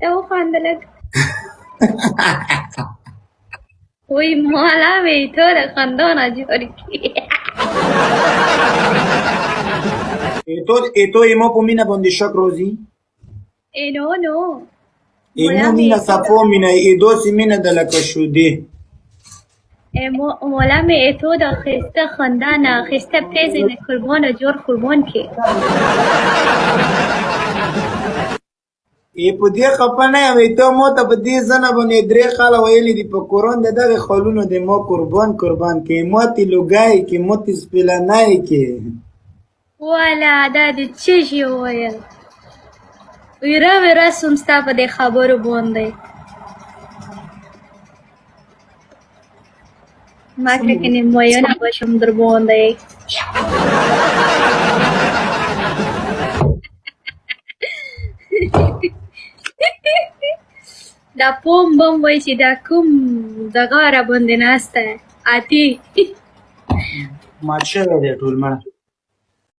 ته وخانده لږ وای مالا وی ته د خندا نه جوړ کړي Eto emo po mina bonde shock Rosie. نو Emo mina sapo mina edo si mina de la kashude. مولا مې اتو د خسته خندانه خسته پیزې نه قربانه جوړ قربان کې په دې خپنه وي ته مو ته په دې ځنه باندې درې خاله ویلې دي په قرآن دغه خالونو د مو قربان کې موتی لوګای کې موتی سپلانای کې والا دا د چشي ویل ویرا سوم ستا په دې خبرو باندې ما کې نه مویونه بشم در باندې دا پوم بم وای چې دا کوم دغه را باندې ناسته اتی ماشه دې ټول مړه